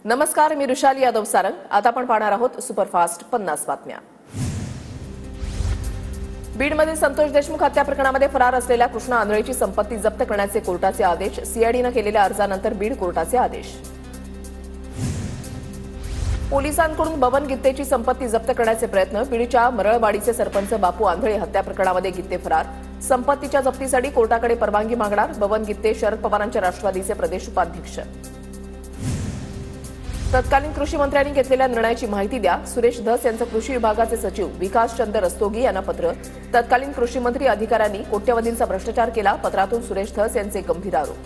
नमस्कार, मी ऋषाली यादव सारंग। आता आपण पाहणार आहोत सुपरफास्ट 50 बातम्या। बीडमधील संतोष देशमुख हत्या प्रकरणामध्ये फरार असलेल्या कृष्णा आंधळेची संपत्ती जप्त करण्याचे कोर्टाचे आदेश। सीआयडीने केलेल्या अर्जानंतर बीड कोर्टाचे आदेश। पोलिसांकडून बबन गित्तेची संपत्ती जप्त करण्याचे प्रयत्न। बीडच्या मरळवाडीचे सरपंच बापू आंधळे हत्या प्रकरणामध्ये गित्ते फरार। संपत्तीच्या जप्तीसाठी कोर्टाकडे परवानगी मागणार। बबन गित्ते शरद पवारांच्या राष्ट्रवादीचे प्रदेश उपाध्यक्ष। तत्कालीन कृषी मंत्र्यांनी घेतलेल्या निर्णयाची माहिती द्या। सुरेश धस यांचं कृषी विभागाचे सचिव विकास चंद्र रस्तोगी यांना पत्र। तत्कालीन कृषी मंत्री अधिकाऱ्यांनी कोट्यवधींचा भ्रष्टाचार केला। पत्रातून सुरेश धस यांचे गंभीर आरोप।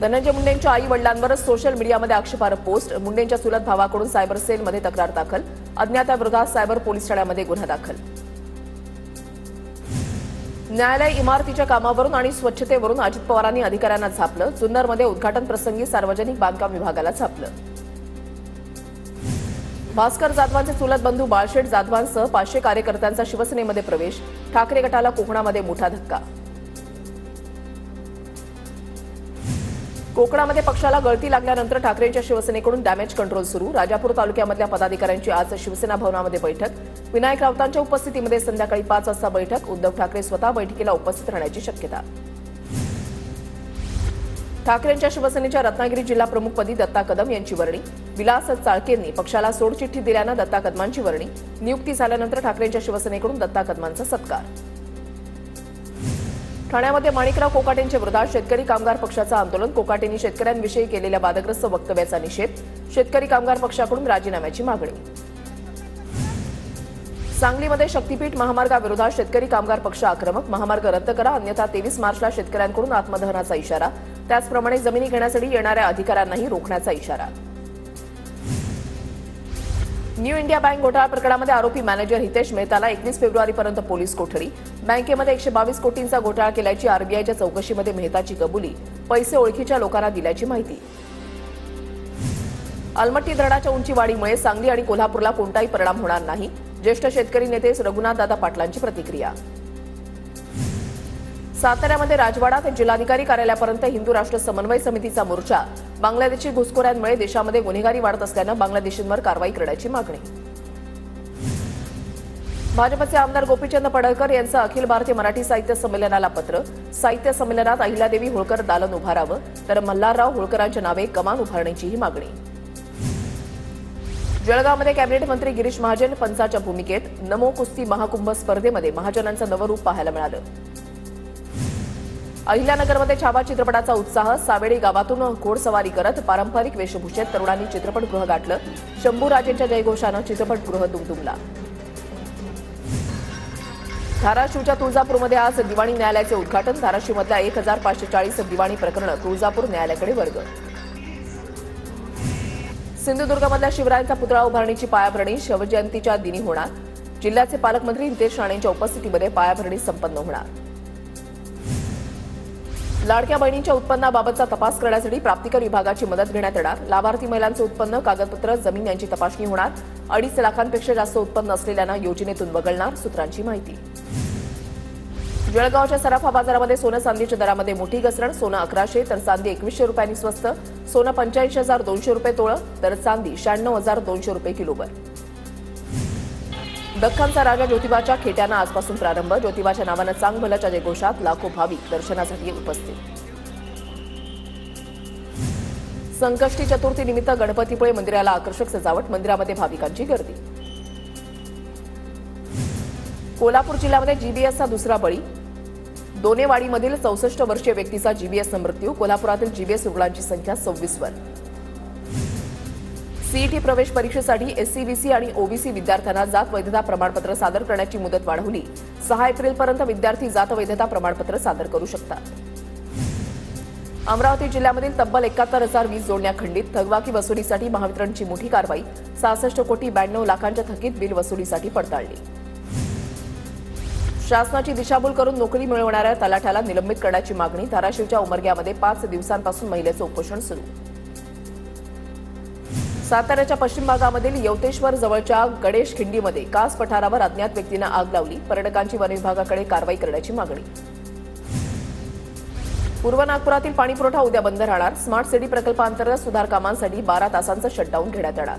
धनंजय मुंडेंच्या आई वडिलांवरच सोशल मीडियामध्ये आक्षेपार्ह पोस्ट। मुंडेंच्या चुलत भावाकडून सायबर सेलमध्ये तक्रार दाखल। अज्ञाताविरोधात सायबर पोलीस ठाण्यामध्ये गुन्हा दाखल। न्यायालय इमारतीच्या कामावरून आणि स्वच्छतेवरून अजित पवारांनी अधिकाऱ्यांना झापलं। जुन्नरमध्ये उद्घाटन प्रसंगी सार्वजनिक बांधकाम विभागाला झापलं। भास्कर जाधवांचे चुलत बंधू बाळशेठ जाधवांसह 500 कार्यकर्त्यांचा शिवसेनेमध्ये प्रवेश। ठाकरे गटाला कोकणामध्ये मोठा धक्का। कोकणामध्ये पक्षाला गळती लागल्यानंतर ठाकरेंच्या शिवसेनेकडून डॅमेज कंट्रोल सुरू। राजापूर तालुक्यामधल्या पदाधिकाऱ्यांची आज शिवसेना भवनामध्ये बैठक। विनायक राऊतांच्या उपस्थितीमध्ये संध्याकाळी 5 वाजता बैठक। उद्धव ठाकरे स्वतः बैठकीला उपस्थित राहण्याची शक्यता। ठाकरेंच्या शिवसेनेच्या रत्नागिरी जिल्हा प्रमुखपदी दत्ता कदम यांची वर्णी। विलास चाळकेंनी पक्षाला सोडचिठ्ठी दिल्यानं दत्ता कदमांची वर्णी। नियुक्ती झाल्यानंतर ठाकरेंच्या शिवसेनेकडून दत्ता कदमांचा सत्कार। ठाण्यामध्ये माणिकराव कोकाटेंच्या विरोधात शेतकरी कामगार पक्षाचं आंदोलन। कोकाटेंनी शेतकऱ्यांविषयी केलेल्या वादग्रस्त वक्तव्याचा निषेध। शेतकरी कामगार पक्षाकडून राजीनाम्याची मागणी। सांगलीमध्ये शक्तीपीठ महामार्गाविरोधात शेतकरी कामगार पक्ष आक्रमक। महामार्ग रद्द करा अन्यथा 23 मार्चला शेतकऱ्यांकडून आत्मदहनाचा इशारा। त्याचप्रमाणे जमिनी घेण्यासाठी येणाऱ्या अधिकाऱ्यांनाही रोखण्याचा इशारा। न्यू इंडिया बँक घोटाळा प्रकरणामध्ये आरोपी मॅनेजर हितेश मेहताला 21 फेब्रुवारीपर्यंत पोलीस कोठडी। बँकेमध्ये 122 कोटींचा घोटाळा केल्याची आरबीआयच्या चौकशीमध्ये मेहताची कबुली। पैसे ओळखीच्या लोकांना दिल्याची माहिती। अलमट्टी धरणाच्या उंची वाढीमुळे सांगली आणि कोल्हापूरला कोणताही परिणाम होणार नाही। ज्येष्ठ शेतकरी नेते रघुनाथदादा पाटलांची प्रतिक्रिया। साताऱ्यामध्ये राजवाडा ते जिल्हाधिकारी कार्यालयापर्यंत हिंदू राष्ट्र समन्वय समितीचा मोर्चा। बांगलादेशी घुसखोरांमुळे देशामध्ये गुन्हेगारी वाढत असल्यानं बांगलादेशींवर कारवाई करण्याची मागणी। भाजपचे आमदार गोपीचंद पडळकर यांचं अखिल भारतीय मराठी साहित्य संमेलनाला पत्र। साहित्य संमेलनात अहिल्यादेवी होळकर दालन उभारावं तर मल्हारराव होळकरांच्या नावे कमान उभारण्याचीही मागणी। जळगावमध्ये कॅबिनेट मंत्री गिरीश महाजन पंचाच्या भूमिकेत। नमो कुस्ती महाकुंभ स्पर्धेमध्ये महाजनांचं नवं रूप पाहायला मिळालं। अहिल्यानगरमध्ये छावा चित्रपटाचा उत्साह। सावेडी गावातून घोडसवारी करत पारंपरिक वेशभूषेत तरुणांनी चित्रपटगृह गाठलं। शंभूराजेंच्या जयघोषानं चित्रपटगृह दुमदुमला। धाराशिवच्या तुळजापूरमध्ये आज दिवाणी न्यायालयाचे उद्घाटन। धाराशिवमधल्या 1540 दिवाणी प्रकरणं तुळजापूर न्यायालयाकडे वर्ग। सिंधुदुर्गमधल्या शिवरायांचा पुतळा उभारणीची पायाभरणी शिवजयंतीच्या दिनी होणार। जिल्ह्याचे पालकमंत्री नितेश राणेंच्या उपस्थितीमध्ये पायाभरणी संपन्न होणार। लाडक्या बहिणींच्या उत्पन्नाबाबतचा तपास करण्यासाठी प्राप्तिकर विभागाची मदत घेण्यात येणार। लाभार्थी महिलांचं उत्पन्न, कागदपत्र, जमीन यांची तपासणी होणार। 2.5 लाखांपेक्षा जास्त उत्पन्न असलेल्यांना योजनेतून वगळणार, सूत्रांची माहिती। जळगावच्या सराफा बाजारामध्ये सोनं चांदीच्या दरामध्ये मोठी घसरण। सोनं 1100 तर चांदी 2100 रुपयांनी स्वस्त। सोनं 85,200 रुपये तोळं तर चांदी 96,200 रुपये किलोवर। दख्खनचा राजा ज्योतिबाच्या खेट्यांना आजपासून प्रारंभ। ज्योतिबाच्या नावानं चांगभल्याच्या जयघोषात लाखो भाविक दर्शनासाठी उपस्थित। संकष्टी चतुर्थी निमित्त गणपतीपुळे मंदिराला आकर्षक सजावट। मंदिरामध्ये भाविकांची गर्दी। कोल्हापूर जिल्ह्यामध्ये जीबीएसचा दुसरा बळी। दोनेवाडीमधील 64 वर्षीय व्यक्तीचा जीबीएसनं मृत्यू। कोल्हापुरातील जीबीएस रुग्णांची संख्या 26 वर। सीईटी प्रवेश परीक्षेसाठी एससी-बीसी आणि ओबीसी विद्यार्थ्यांना जात वैधता प्रमाणपत्र सादर करण्याची मुदत वाढवली। 6 एप्रिलपर्यंत विद्यार्थी जात वैधता प्रमाणपत्र सादर करू शकतात। अमरावती जिल्ह्यामधील तब्बल 71,000 वीज जोडण्या खंडित। थकबाकी वसुलीसाठी महावितरणची मोठी कारवाई। 66 कोटी 92 लाखांच्या थकीत बिल वसुलीसाठी पडताळली। शासनाची दिशाभूल करून नोकरी मिळवणाऱ्या तलाठ्याला निलंबित करण्याची मागणी। धाराशिवच्या उमरग्यामध्ये 5 दिवसांपासून महिलेचं उपोषण सुरू। साताऱ्याच्या पश्चिम भागामधील यवतेश्वर जवळच्या गणेश खिंडीमध्ये कास पठारावर अज्ञात व्यक्तीनं आग लावली। पर्यटकांची वन विभागाकडे कारवाई करण्याची मागणी। पूर्व नागपुरातील पाणीपुरवठा उद्या बंद राहणार. स्मार्ट सिटी प्रकल्पांतर्गत सुधार कामांसाठी 12 तासांचं शटडाऊन घेण्यात येणार.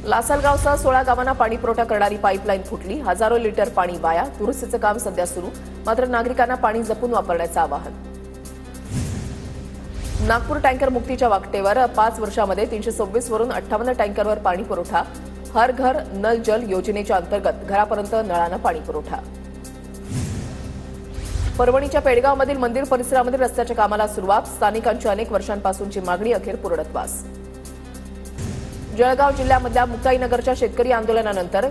लासलगावसह 16 गावांना पाणीपुरवठा करणारी पाईपलाईन फुटली. हजारो लिटर पाणी वाया. दुरुस्तीचं काम सध्या सुरू. मात्र नागरिकांना पाणी जपून वापरण्याचं आवाहन. नागपूर टँकर मुक्तीच्या वाटेवर 5 वर्षांमध्ये 326 वरून 58 टँकरवर पाणी पुरवठा. हर घर नल जल योजनेच्या अंतर्गत घरापर्यंत नळानं पाणी पुरवठा. परभणीच्या पेडगावमधील मंदिर परिसरामध्ये रस्त्याच्या कामाला सुरुवात. स्थानिकांची अनेक वर्षांपासूनची मागणी अखेर पूर्णत्वास. जळगाव जिल्ह्यामधल्या मुक्ताईनगरच्या शेतकरी आंदोलनानंतर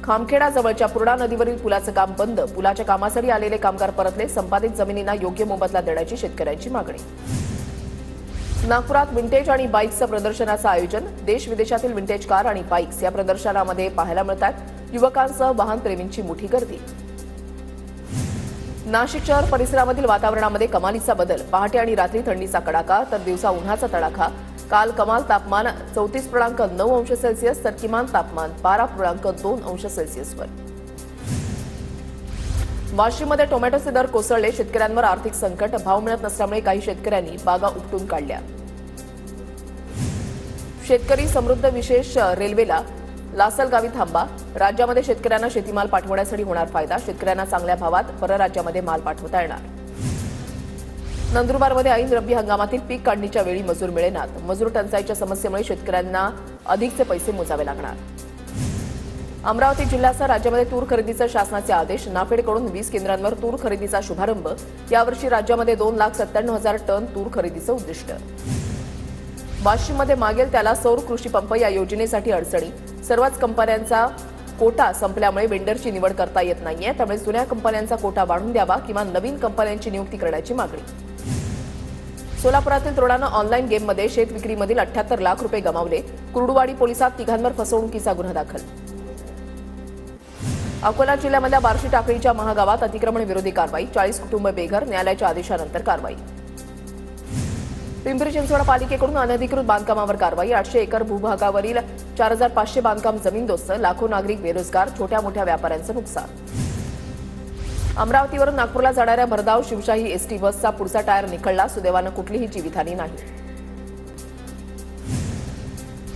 खामखेडा जवळच्या पूर्णा नदीवरील पुलाचं काम बंद. पुलाच्या कामासाठी आलेले कामगार परतले. संपादित जमिनींना योग्य मोबदला देण्याची शेतकऱ्यांची मागणी. नागपुरात विंटेज आणि बाईक्सचं प्रदर्शनाचं आयोजन. देश विदेशातील विंटेज कार आणि बाईक्स या प्रदर्शनामध्ये पाहायला मिळतात. युवकांसह वाहनप्रेमींची मोठी गर्दी. नाशिक शहर परिसरामधील वातावरणामध्ये कमालीचा बदल. पहाटे आणि रात्री थंडीचा कडाका तर दिवसा उन्हाचा तडाखा. काल कमाल तापमान 34.9 अंश सेल्सिअस तर किमान तापमान 12.2 अंश सेल्सिअसवर. वाशिममध्ये टोमॅटोचे दर कोसळले. शेतकऱ्यांवर आर्थिक संकट. भाव मिळत नसल्यामुळे काही शेतकऱ्यांनी बागा उपटून काढल्या. शेतकरी समृद्ध विशेष रेल्वेला लासलगावी थांबा. राज्यामध्ये शेतकऱ्यांना शेतीमाल पाठवण्यासाठी होणार फायदा. शेतकऱ्यांना चांगल्या भावात परराज्यामध्ये माल पाठवता येणार. नंदुरबारमध्ये ऐन रब्बी हंगामातील पीक काढणीच्या वेळी मजूर मिळेनात. मजूर टंचाईच्या समस्येमुळे शेतकऱ्यांना अधिकचे पैसे मोजावे लागणार. अमरावती जिल्ह्यासह राज्यामध्ये तूर खरेदीचे शासनाचे आदेश. नाफेडकडून 20 केंद्रांवर तूर खरेदीचा शुभारंभ. यावर्षी राज्यामध्ये 2,97,000 टन तूर खरेदीचं उद्दिष्ट. वाशिममध्ये मागेल त्याला सौर कृषी पंप या योजनेसाठी अडचणी. सर्वच कंपन्यांचा कोटा संपल्यामुळे वेंडरची निवड करता येत नाहीये. त्यामुळे जुन्या कंपन्यांचा कोटा वाढवून द्यावा किंवा नवीन कंपन्यांची नियुक्ती करण्याची मागणी. सोलापुरातील तरुणानं ऑनलाईन गेममध्ये शेत विक्रीमधील 78 लाख रुपये गमावले. कुर्डुवाडी पोलिसात तिघांवर फसवणुकीचा गुन्हा दाखल. अकोला जिल्ह्यामधल्या बार्शी टाकळीच्या महागावात अतिक्रमण विरोधी कारवाई. 40 कुटुंब बेघर. न्यायालयाच्या आदेशानंतर कारवाई. पिंपरी चिंचवड पालिकेकडून अनधिकृत बांधकामावर कारवाई. 800 एकर भूभागावरील 4,500 बांधकाम जमीनदोस्त. लाखो नागरिक बेरोजगार. छोट्या मोठ्या व्यापाऱ्यांचं नुकसान. अमरावतीवरून नागपूरला जाणाऱ्या भरधाव शिवशाही एसटी बसचा पुढचा टायर निखळला. सुदैवानं कुठलीही जीवितहानी नाही.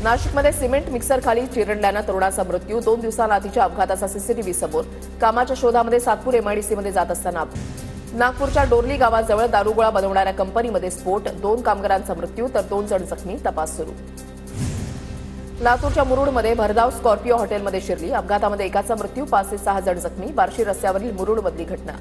नाशिकमध्ये सिमेंट मिक्सर खाली चिरडल्यानं तरुणाचा मृत्यू. 2 दिवसांआधीच्या अपघाताचा सीसीटीव्ही समोर. कामाच्या शोधामध्ये सातपूर एमआयडीसीमध्ये जात असताना. नागपूरच्या डोरली गावाजवळ दारुगोळा बनवणाऱ्या कंपनीमध्ये स्फोट. 2 कामगारांचा मृत्यू तर 2 जण जखमी. तपास सुरू. लातूरच्या मुरुडमध्ये भरधाव स्कॉर्पिओ हॉटेलमध्ये शिरली. अपघातामध्ये एकाचा मृत्यू. 5 ते 6 जण जखमी. बार्शी रस्त्यावरील मुरुडमधली घटना.